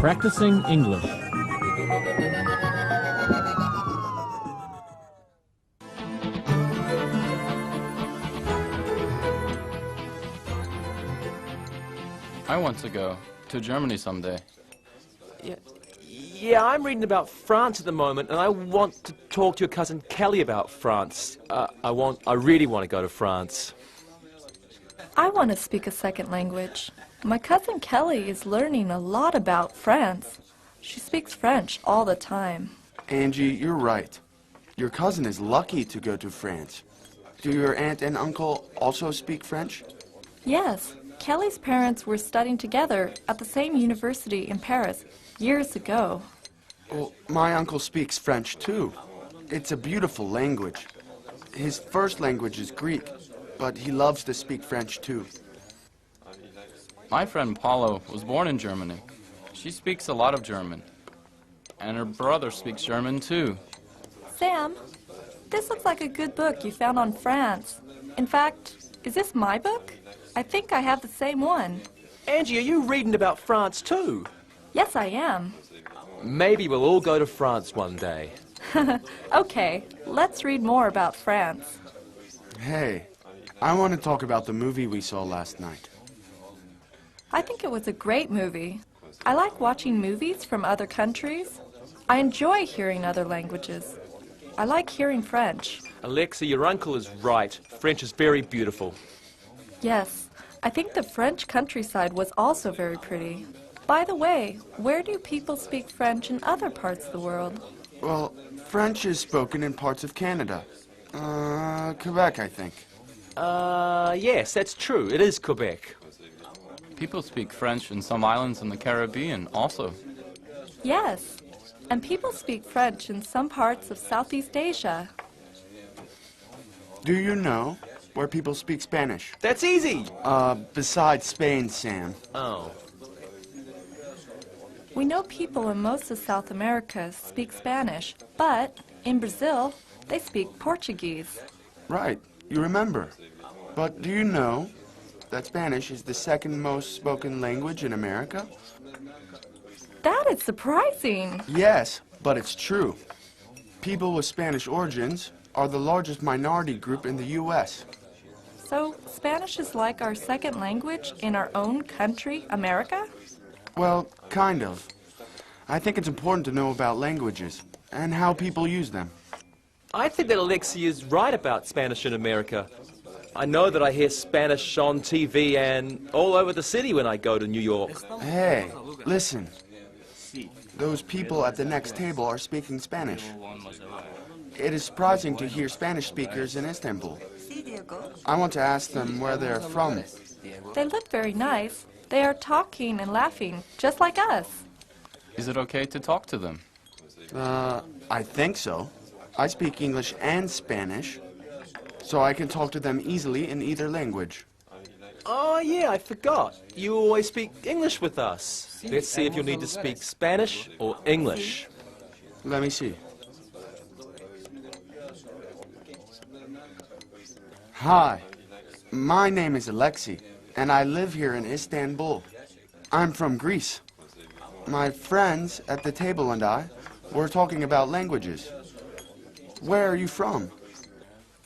Practicing English. I want to go to Germany someday. Yeah, I'm reading about France at the moment, and I want to talk to your cousin Kelly about France. I really want to go to France. I want to speak a second language. My cousin Kelly is learning a lot about France. She speaks French all the time. Angie, you're right. Your cousin is lucky to go to France. Do your aunt and uncle also speak French? Yes, Kelly's parents were studying together at the same university in Paris years ago. Well, my uncle speaks French too. It's a beautiful language. His first language is Greek, but he loves to speak French too. My friend Paulo was born in Germany. She speaks a lot of German. And her brother speaks German too. Sam, this looks like a good book you found on France. In fact, is this my book? I think I have the same one. Angie, are you reading about France too? Yes, I am. Maybe we'll all go to France one day. Okay, let's read more about France. Hey, I want to talk about the movie we saw last night. I think it was a great movie. I like watching movies from other countries. I enjoy hearing other languages. I like hearing French. Alexa, your uncle is right. French is very beautiful. Yes, I think the French countryside was also very pretty. By the way, where do people speak French in other parts of the world? Well, French is spoken in parts of Canada. Quebec, I think. Yes, that's true. It is Quebec. People speak French in some islands in the Caribbean also. Yes, and people speak French in some parts of Southeast Asia. Do you know where people speak Spanish? That's easy. Besides Spain, Sam. Oh. We know people in most of South America speak Spanish, but in Brazil, they speak Portuguese. Right, you remember. But do you know that Spanish is the second most spoken language in America? That is surprising. Yes, but it's true. People with Spanish origins are the largest minority group in the U.S. So, Spanish is like our second language in our own country, America? Well, kind of. I think it's important to know about languages and how people use them. I think that Alexia is right about Spanish in America. I know that I hear Spanish on TV and all over the city when I go to New York. Hey, listen. Those people at the next table are speaking Spanish. It is surprising to hear Spanish speakers in Istanbul. I want to ask them where they're from. They look very nice. They are talking and laughing, just like us. Is it okay to talk to them? I think so. I speak English and Spanish, so I can talk to them easily in either language. Oh, yeah, I forgot. You always speak English with us. Let's see if you'll need to speak Spanish or English. Let me see. Hi, my name is Alexi, and I live here in Istanbul. I'm from Greece. My friends at the table and I were talking about languages. Where are you from?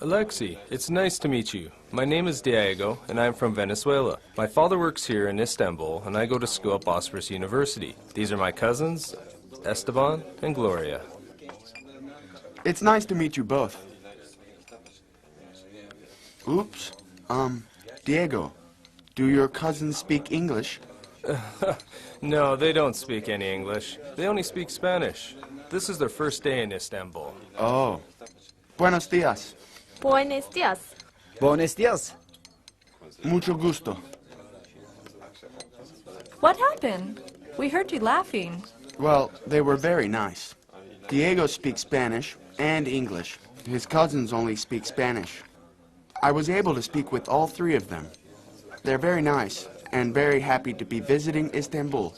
Alexi, it's nice to meet you. My name is Diego, and I'm from Venezuela. My father works here in Istanbul, and I go to school at Bosphorus University. These are my cousins, Esteban and Gloria. It's nice to meet you both. Oops. Diego, do your cousins speak English? No, they don't speak any English. They only speak Spanish. This is their first day in Istanbul. Oh. Buenos días. Buenos días. Buenos días. Mucho gusto. What happened? We heard you laughing. Well, they were very nice. Diego speaks Spanish and English. His cousins only speak Spanish. I was able to speak with all three of them. They're very nice and very happy to be visiting Istanbul.